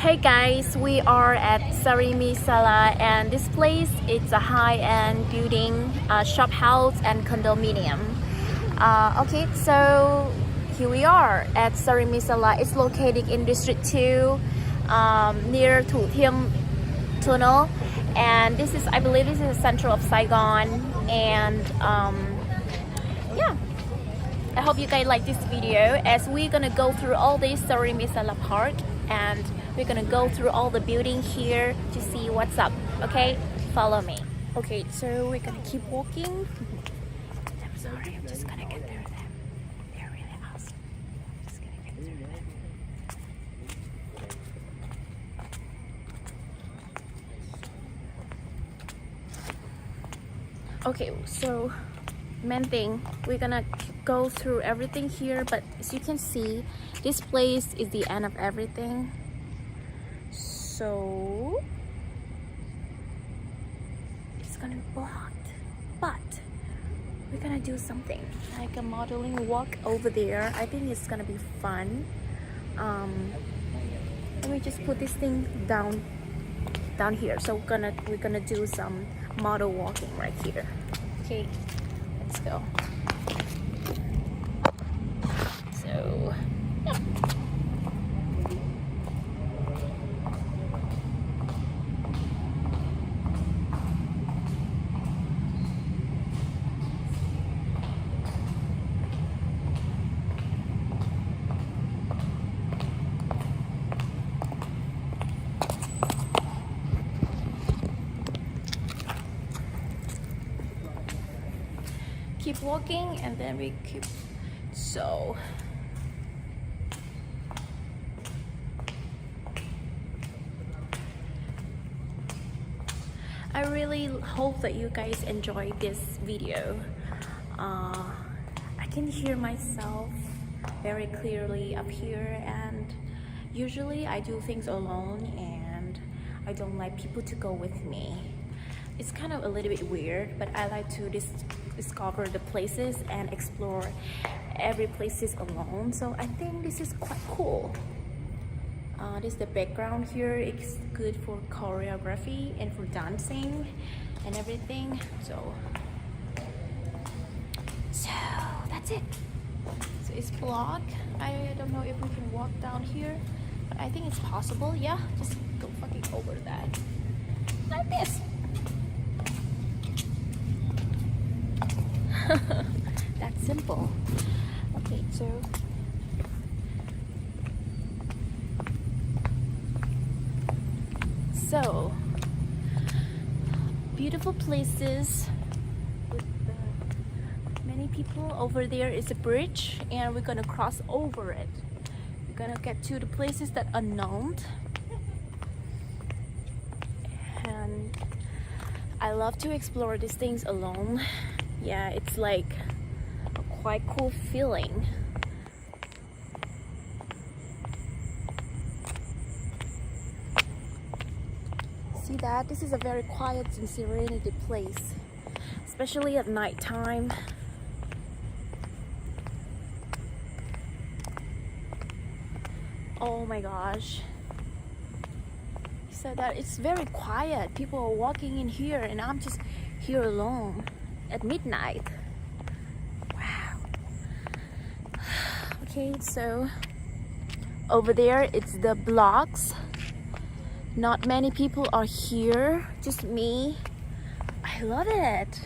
Hey guys, we are at Sala, and this place is a high-end building, shop house and condominium. Okay, so here we are at Sala. It's located in District 2, near Thủ Thiêm Tunnel, and this is, I believe, this is the center of Saigon. And yeah, I hope you guys like this video as we're gonna go through all this Sala Park, and we're gonna go through all the building here to see what's up. Okay, follow me. Okay, so we're gonna keep walking. I'm sorry, I'm just gonna get through them. They're really awesome. Just gonna get through them. Okay, so main thing, we're gonna go through everything here, but as you can see, this place is the end of everything. So it's gonna be blocked, but we're gonna do something like a modeling walk over there. I think it's gonna be fun. Let me just put this thing down here. So we're gonna do some model walking right here. Okay, let's go. So yeah. Keep walking, and then we keep. So I really hope that you guys enjoy this video. I can hear myself very clearly up here, and usually I do things alone and I don't like people to go with me. It's kind of a little bit weird, but I like to discover the places and explore every places alone. So I think this is quite cool. This is the background here. It's good for choreography and for dancing and everything. So that's it. So it's blocked. I don't know if we can walk down here, but I think it's possible. Yeah, just go fucking over that like this. That's simple. Okay, so beautiful places with many people. Over there is a bridge, and we're gonna cross over it. We're gonna get to the places that are known, and I love to explore these things alone. Yeah, it's like a quite cool feeling. See that? This is a very quiet and serenity place, especially at night time. Oh my gosh. So that it's very quiet. People are walking in here, and I'm just here alone at midnight. Wow. Okay, so over there it's the blocks. Not many people are here, just me. I love it.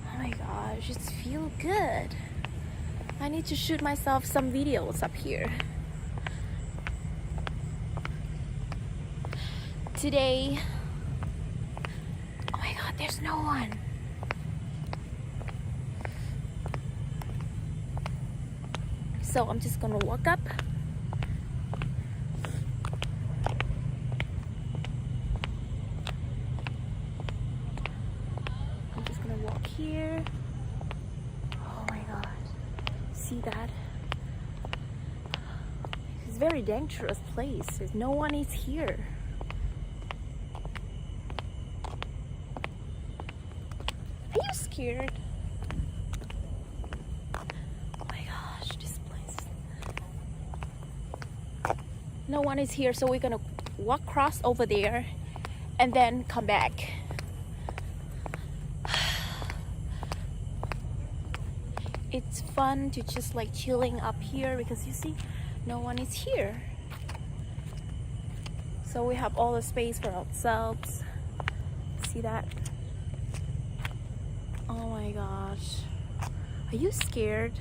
Oh my gosh, it feels good. I need to shoot myself some videos up here. Today, there's no one. So I'm just gonna walk up. I'm just gonna walk here. Oh my god. See that? It's a very dangerous place. There's no one is here. Scared. Oh my gosh, this place. no one is here, so we're gonna walk across over there and then come back. It's fun to just like chilling up here because you see no one is here, so we have all the space for ourselves. See that? Oh my gosh, are you scared?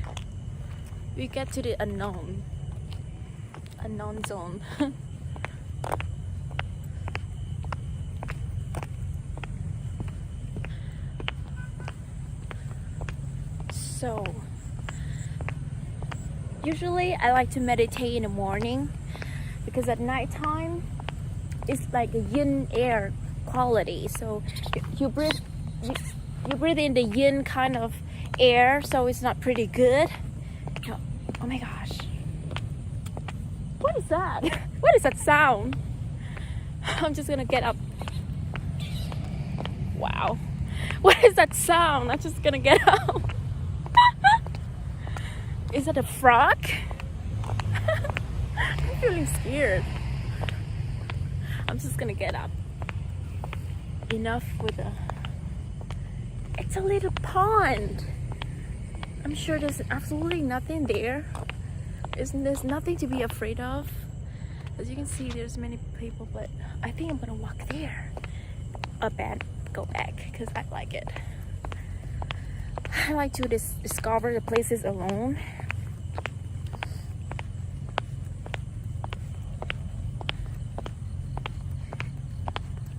We get to the unknown zone. So usually I like to meditate in the morning because at nighttime it's like a yin air quality, so you breathe in the yin kind of air, so it's not pretty good. Oh my gosh, what is that? What is that sound? I'm just gonna get up. Wow, what is that sound? I'm just gonna get up. Is that a frog? I'm feeling scared. I'm just gonna get up. Enough with the... It's a little pond. I'm sure there's absolutely nothing there. There's nothing to be afraid of. As you can see, there's many people, but I think I'm gonna walk there. Up and go back because I like it. I like to discover the places alone.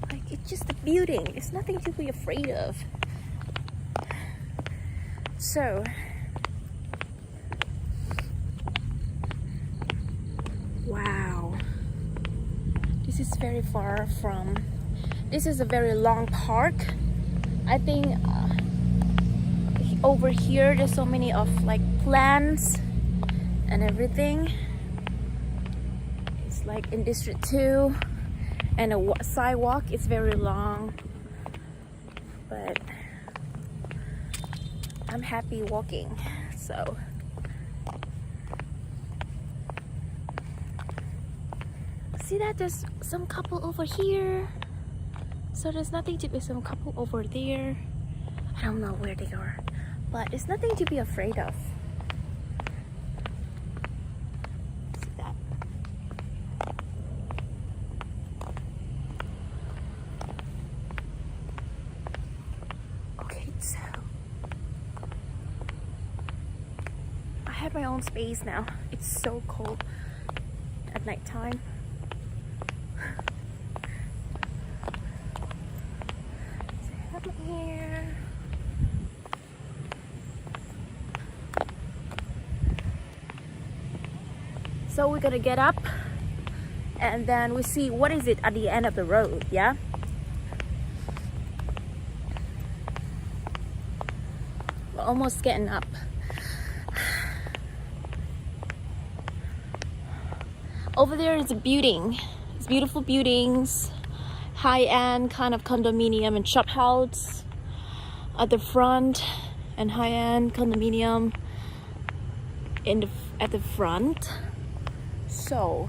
Like, it's just a building. It's nothing to be afraid of. So, wow. This is very far from... This is a very long park. I think over here there's so many of like plants and everything. It's like in District 2, and the sidewalk is very long, but I'm happy walking. So see that there's some couple over here, so there's nothing to be some couple over there. I don't know where they are, but it's nothing to be afraid of. See that? Okay, so I have my own space now. It's so cold at nighttime. So here. So we're gonna get up and then we see what is it at the end of the road, yeah? We're almost getting up. Over there is a building. It's beautiful buildings, high-end kind of condominium and shop house at the front, and high-end condominium at the front. So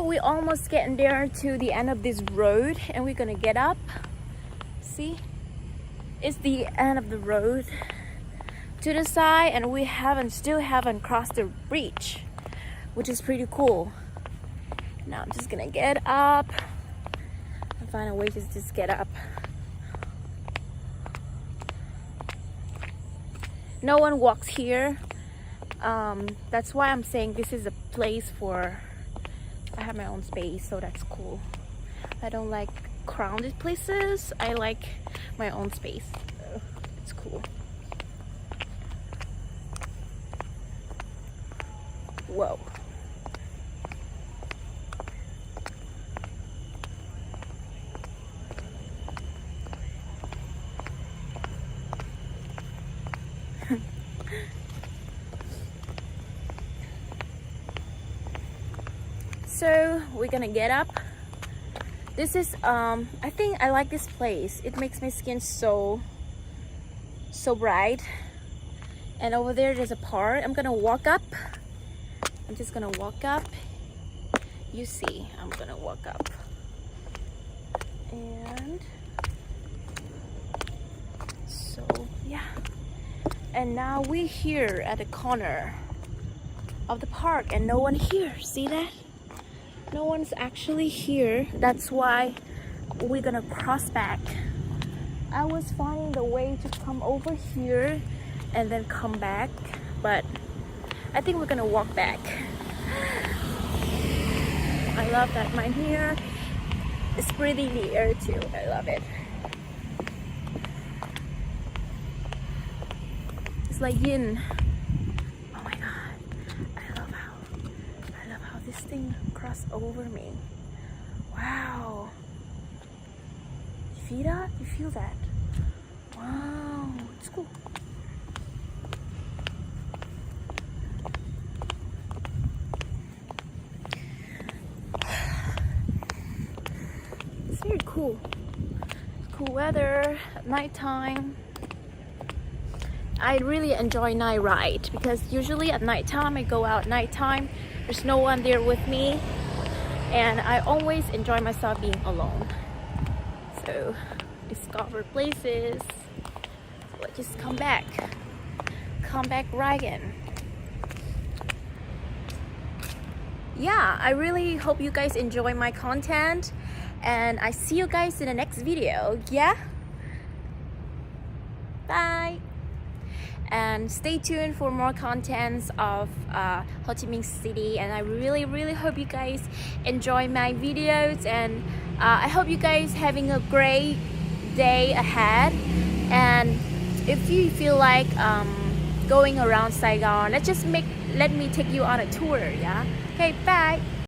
we almost getting there to the end of this road, and we're gonna get up. See, it's the end of the road to the side, and we still haven't crossed the bridge, which is pretty cool. Now I'm just gonna get up and find a way to just get up. No one walks here. That's why I'm saying this is a place for... I have my own space, so that's cool. I don't like crowded places. I like my own space, so it's cool. Whoa. So we're gonna get up This is I think I like this place. It makes my skin so bright. And over there's a park. I'm gonna walk up. I'm just gonna walk up. You see, I'm gonna walk up. And so yeah. And now we're here at the corner of the park and no one here. See that? No one's actually here. That's why we're gonna cross back. I was finding the way to come over here and then come back, but I think we're gonna walk back. I love that mine here. It's breathing the air too. I love it. It's like yin. Oh my god. I love how this thing crossed over me. Wow. You feel that? You feel that? Wow, it's cool. It's very cool. Cool weather at nighttime. I really enjoy night ride because usually at nighttime I go out at nighttime. There's no one there with me, and I always enjoy myself being alone. So discover places. So let's just come back riding. Yeah, I really hope you guys enjoy my content, and I see you guys in the next video. Yeah, bye. And stay tuned for more contents of Ho Chi Minh City, and I really hope you guys enjoy my videos, and I hope you guys having a great day ahead. And if you feel like going around Saigon, let me take you on a tour. Yeah, okay, bye.